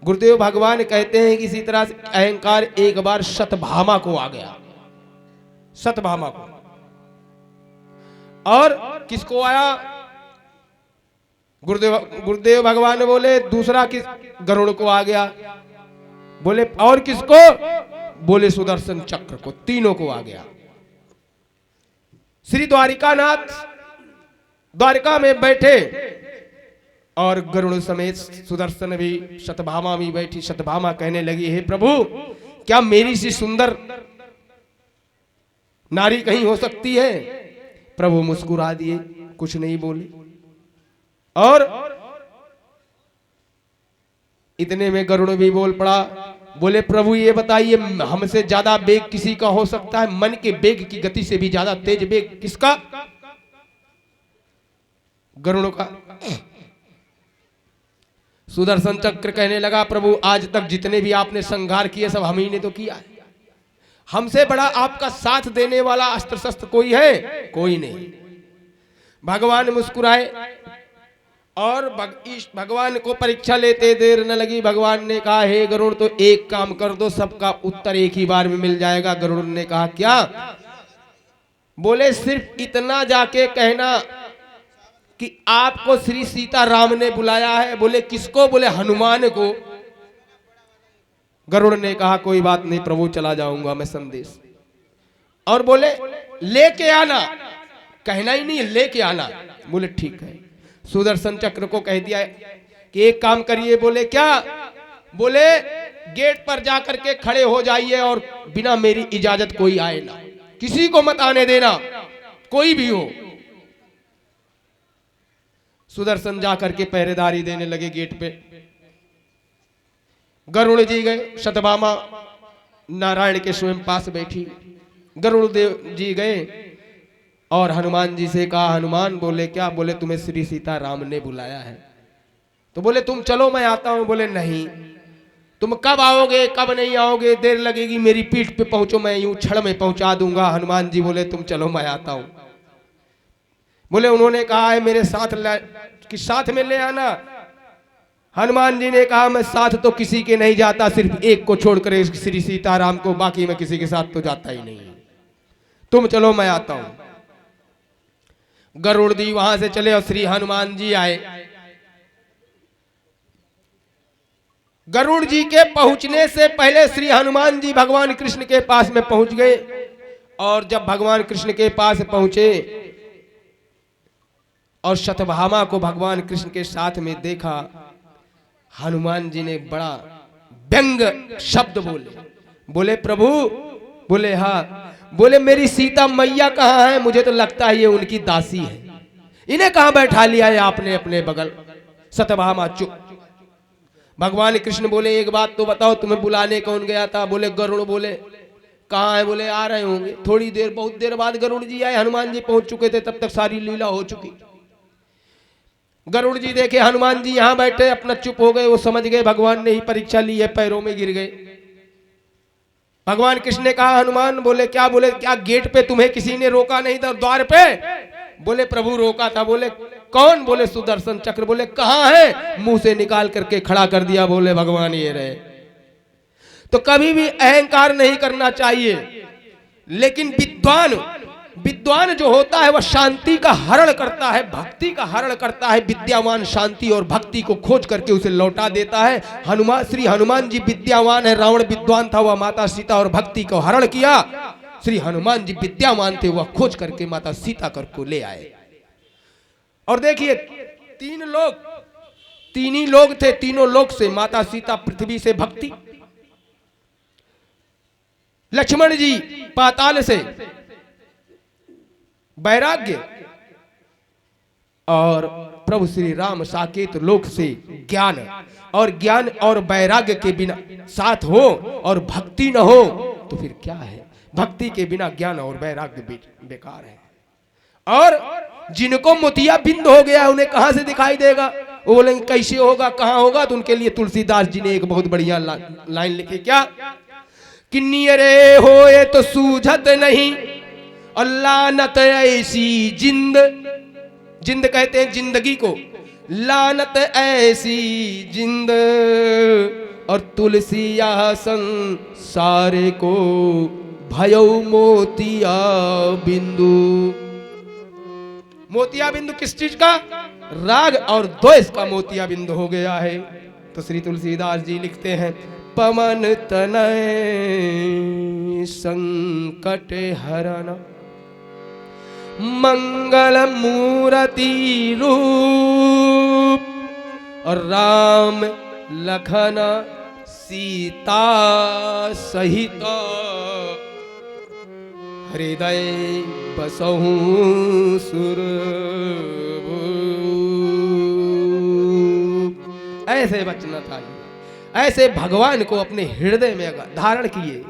गुरुदेव भगवान कहते हैं कि इसी तरह से अहंकार एक बार सतभामा को आ गया, सतभामा को। और किसको आया? गुरुदेव भगवान बोले दूसरा किस? गरुड़ को आ गया। बोले और किसको? बोले सुदर्शन चक्र को। तीनों को आ गया। श्री द्वारिकानाथ द्वारिका में बैठे और गरुड़ समेत सुदर्शन भी, सतभामा भी बैठी। सतभामा कहने लगी, हे प्रभु, क्या मेरी सी सुंदर नारी कहीं हो सकती है? प्रभु मुस्कुरा दिए, कुछ नहीं बोले। और इतने में गरुड़ भी बोल पड़ा। बोले प्रभु ये बताइए, हमसे ज्यादा वेग किसी का हो सकता है? मन के वेग की गति से भी ज्यादा तेज वेग किसका? गरुड़ का। सुदर्शन चक्र कहने लगा, प्रभु आज तक जितने भी आपने संहार किए सब हम ही ने तो किया है। हमसे बड़ा आपका साथ देने वाला अस्त्र शस्त्र कोई है? कोई नहीं। भगवान मुस्कुराए और भगवान को परीक्षा लेते देर न लगी। भगवान ने कहा, हे गरुड़, तो एक काम कर दो, सबका उत्तर एक ही बार में मिल जाएगा। गरुड़ ने कहा, क्या? बोले सिर्फ इतना जाके कहना कि आपको श्री सीताराम ने बुलाया है। बोले किसको? बोले हनुमान को। गरुड़ ने कहा, कोई बात नहीं प्रभु, चला जाऊंगा मैं संदेश। और बोले लेके आना, कहना ही नहीं, लेके आना। बोले ठीक है। सुदर्शन चक्र को कह दिया कि एक काम करिए। बोले क्या? बोले गेट पर जाकर के खड़े हो जाइए और बिना मेरी इजाजत कोई आए ना, किसी को मत आने देना, कोई भी हो। सुदर्शन जाकर के पहरेदारी देने लगे गेट पे। गरुड़ जी गए, सतभामा नारायण के स्वयं पास बैठी। गरुड़ देव जी गए और हनुमान जी से कहा, हनुमान, बोले क्या? बोले तुम्हें श्री सीताराम ने बुलाया है। तो बोले तुम चलो मैं आता हूं। बोले नहीं, तुम कब आओगे, कब नहीं आओगे, देर लगेगी, मेरी पीठ पे पहुंचो, मैं यूं क्षण में पहुंचा दूंगा। हनुमान जी बोले तुम चलो मैं आता हूं। बोले उन्होंने कहा है मेरे साथ कि साथ में ले आना। हनुमान जी ने कहा, मैं साथ तो किसी के नहीं जाता, सिर्फ एक को छोड़कर श्री सीताराम को, बाकी मैं किसी के साथ तो जाता ही नहीं। तुम चलो मैं आता हूं। गरुड़ जी वहां से चले और श्री हनुमान जी आए। गरुड़ जी के पहुंचने से पहले श्री हनुमान जी भगवान कृष्ण के पास में पहुंच गए। और जब भगवान कृष्ण के पास पहुंचे और सतभामा को भगवान कृष्ण के साथ में देखा, हनुमान जी ने बड़ा व्यंग शब्द बोले। बोले प्रभु, बोले हाँ। बोले मेरी सीता मैया कहाँ है? मुझे तो लगता है ये उनकी दासी है, इन्हें कहाँ बैठा लिया है आपने अपने बगल? सतभामा चुप। भगवान कृष्ण बोले एक बात तो बताओ, तुम्हें बुलाने कौन गया था? बोले गरुड़। बोले कहाँ है? बोले आ रहे होंगे थोड़ी देर। बहुत देर बाद गरुड़ जी आए, हनुमान जी पहुंच चुके थे, तब तक सारी लीला हो चुकी। गरुड़ जी देखे हनुमान जी यहां बैठे, अपना चुप हो गए। वो समझ गए भगवान ने ही परीक्षा ली है, पैरों में गिर गए। भगवान कृष्ण ने कहा, हनुमान, बोले क्या? बोले क्या गेट पे तुम्हें किसी ने रोका नहीं था, द्वार पे? बोले प्रभु रोका था। बोले कौन? बोले सुदर्शन चक्र। बोले कहाँ है? मुंह से निकाल करके खड़ा कर दिया। बोले भगवान ये रहे। तो कभी भी अहंकार नहीं करना चाहिए, लेकिन विद्वान जो होता है वह शांति का हरण करता है, भक्ति का हरण करता है। विद्यावान शांति और भक्ति को खोज करके उसे लौटा देता है। श्री हनुमान जी विद्यावान है, रावण विद्वान था, वह माता सीता और भक्ति को हरण किया। श्री हनुमान जी विद्यावान थे, वह खोज करके माता सीता को ले आए। और देखिए तीन ही लोग थे, तीनों लोग से, माता सीता पृथ्वी से भक्ति, लक्ष्मण जी पाताल से वैराग्य, और प्रभु श्री राम साकेत लोक से ज्ञान। और ज्ञान और वैराग्य के बिना साथ हो और भक्ति न हो तो फिर क्या है? भक्ति के बिना ज्ञान और वैराग्य बेकार है। और जिनको मोतिया बिंद हो गया उन्हें कहां से दिखाई देगा? वो बोलेंगे कैसे होगा, कहां होगा? तो उनके लिए तुलसीदास जी ने एक बहुत बढ़िया लाइन लिखी। क्या? कि नियरे होए तो सूझत नहीं, और लानत ऐसी जिंद कहते हैं जिंदगी को, लानत ऐसी जिंद और तुलसिया संसारे को भयो मोतिया बिंदु। मोतिया बिंदु किस चीज का? राग और द्वेष का मोतिया बिंदु हो गया है। तो श्री तुलसीदास जी लिखते हैं, पवन तनय संकट हरन मंगल मूर्ति रूप, और राम लखन सीता सहित हृदय बसहु सुर। ऐसे बचना चाहिए, ऐसे भगवान को अपने हृदय में धारण किए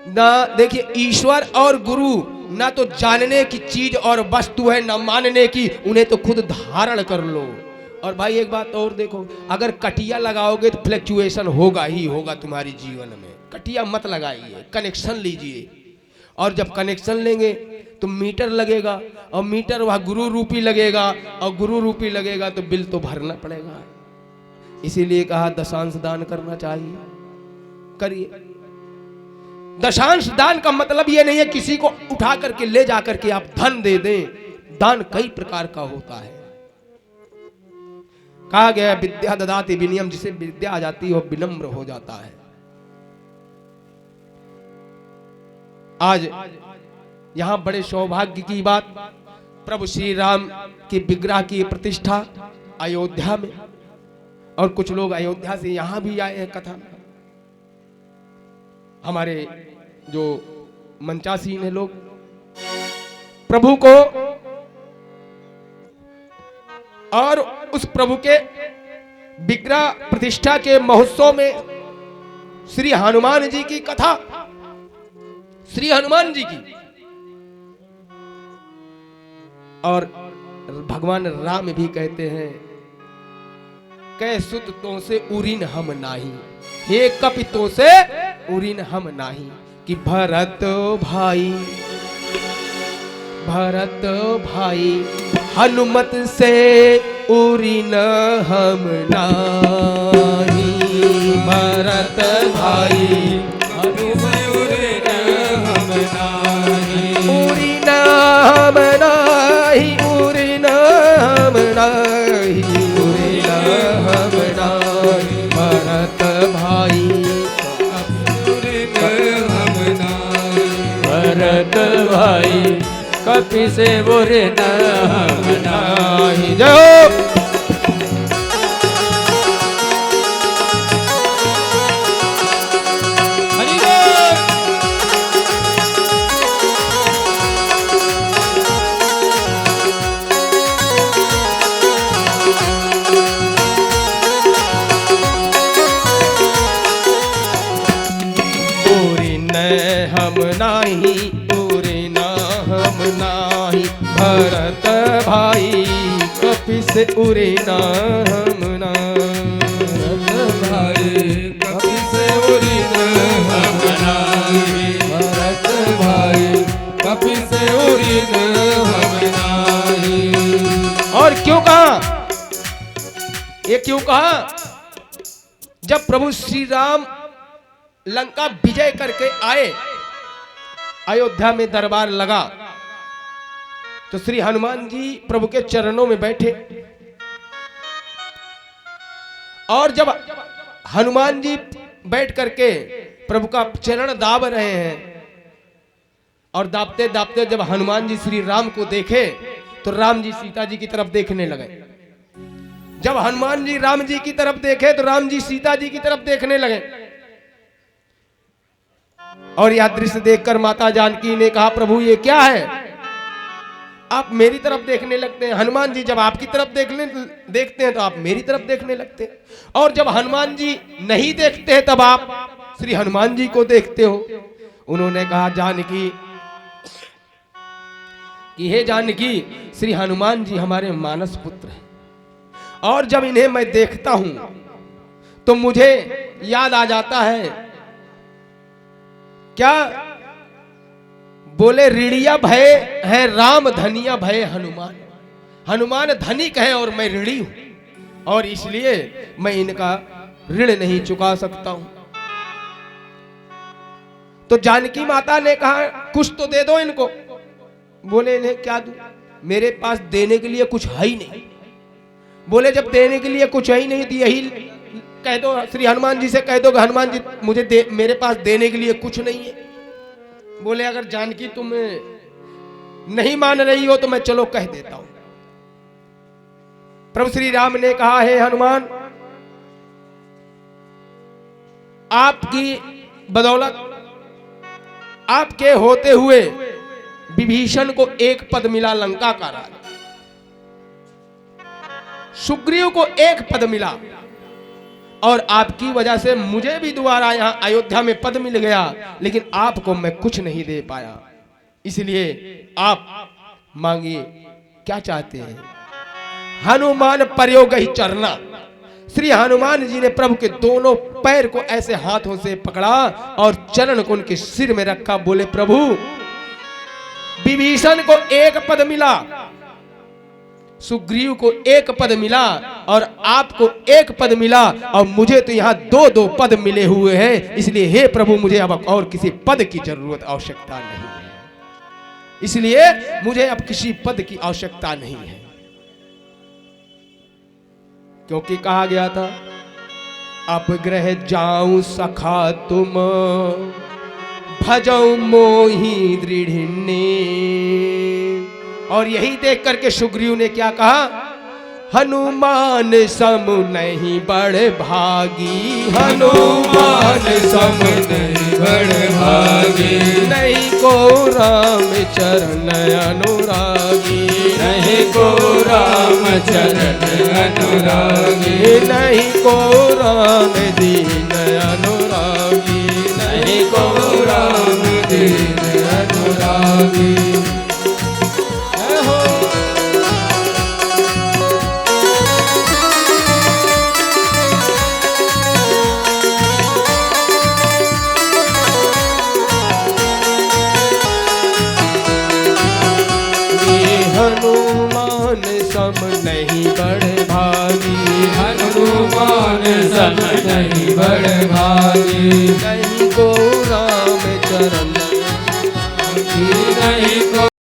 ना। देखिए, ईश्वर और गुरु ना तो जानने की चीज और वस्तु है, ना मानने की, उन्हें तो खुद धारण कर लो। और भाई एक बात और देखो, अगर कटिया लगाओगे तो फ्लक्चुएशन होगा ही होगा तुम्हारी जीवन में। कटिया मत लगाइए, कनेक्शन लीजिए, और जब कनेक्शन लेंगे तो मीटर लगेगा, और मीटर वह गुरु रूपी लगेगा, और गुरु रूपी लगेगा तो बिल तो भरना पड़ेगा। इसीलिए कहा दशांश दान करना चाहिए, करिए। दशांश दान का मतलब यह नहीं है किसी को उठा करके ले जा करके आप धन दे दें। दान कई प्रकार का होता है। कहा गया विद्या ददाति विनयम, जिसे विद्या आ जाती है वो विनम्र हो जाता है। आज यहां बड़े सौभाग्य की बात, प्रभु श्री राम की विग्रह की प्रतिष्ठा अयोध्या में, और कुछ लोग अयोध्या से यहां भी आए हैं कथा में। हमारे जो मंचासीन है लोग, प्रभु को और उस प्रभु के विग्रह प्रतिष्ठा के महोत्सव में श्री हनुमान जी की कथा, श्री हनुमान जी की, और भगवान राम भी कहते हैं, कै सुत तो से उरिन हम नाही, हे कपितों से उरिन हम नाही, कि भरत भाई, भरत भाई हनुमत से उरिन हम नाही, भरत भाई हनुमत उरिन हम नाही, उरिन हम नाही, उरिन हम नाही, उरिन हम नाही, भरत भाई उरिन हम नाही, भरत भाई कपि से उरिन हम नाही। जय भरत भाई कपि से उरिन हम नाही, भरत भाई कपि से उरिन हम नाही, भरत भाई कपि से उरिन हम नाही। और क्यों कहा ये, क्यों कहा? जब प्रभु श्री राम लंका विजय करके आए, अयोध्या में दरबार लगा, तो श्री हनुमान जी प्रभु के चरणों में बैठे, और जब हनुमान जी बैठ करके प्रभु का चरण दाब रहे हैं, और दाबते दाबते जब हनुमान जी श्री राम को देखे तो राम जी सीता जी की तरफ देखने लगे। जब हनुमान जी राम जी की तरफ देखे तो राम जी सीता जी की तरफ देखने लगे। और यह दृश्य देखकर माता जानकी ने कहा, प्रभु ये क्या है, आप मेरी तरफ देखने लगते हैं। हनुमान जी जब आपकी तरफ देखते हैं तो आप मेरी तरफ देखने लगते हैं, और जब हनुमान जी नहीं देखते हैं तब आप श्री हनुमान जी को देखते हो। उन्होंने कहा, जानकी कि हे जानकी, श्री हनुमान जी हमारे मानस पुत्र हैं, और जब इन्हें मैं देखता हूं तो मुझे याद आ जाता है, क्या बोले, ऋणिया भय है राम, धनिया भय हनुमान। हनुमान धनिक है और मैं ऋणी हूं, और इसलिए मैं इनका ऋण नहीं चुका सकता हूं। तो जानकी माता ने कहा कुछ तो दे दो इनको। बोले इन्हें क्या दूं, मेरे पास देने के लिए कुछ है ही नहीं। बोले जब देने के लिए कुछ है ही नहीं तो यही कह दो, श्री हनुमान जी से कह दो कि हनुमान जी मुझे मेरे पास देने के लिए कुछ नहीं है। बोले अगर जानकी तुम नहीं मान रही हो तो मैं चलो कह देता हूं। प्रभु श्री राम ने कहा हे हनुमान, आपकी बदौलत, आपके होते हुए विभीषण को एक पद मिला लंका का राज, सुग्रीव को एक पद मिला, और आपकी वजह से मुझे भी दोबारा यहां अयोध्या में पद मिल गया, लेकिन आपको मैं कुछ नहीं दे पाया। इसलिए आप मांगिए क्या चाहते हैं। हनुमान प्रयोग ही चरना। श्री हनुमान जी ने प्रभु के दोनों पैर को ऐसे हाथों से पकड़ा और चरण को उनके सिर में रखा। बोले प्रभु, विभीषण को एक पद मिला, सुग्रीव को एक पद मिला, और आपको एक पद मिला, और मुझे तो यहाँ दो दो पद मिले हुए हैं। इसलिए हे प्रभु, मुझे अब और किसी पद की जरूरत आवश्यकता नहीं है। इसलिए मुझे अब किसी पद की आवश्यकता नहीं है, क्योंकि कहा गया था अपग्रह जाऊं सखा तुम, भजऊ मोही दृढ़िन्ने। और यही देख करके सुग्रीव ने क्या कहा, हनुमान सम नहीं बड़ भागी, हनुमान सम नहीं बड़ भागी, नहीं को राम चरण अनुरागी, नहीं को राम चरण अनुरागी, नहीं को राम दीन अनुरागी, नहीं को राम दीन अनुरागी। हनुमान सम नहीं बड़ भागी, हनुमान सम नहीं बड़ भागी, नहीं को राम चरण, नहीं को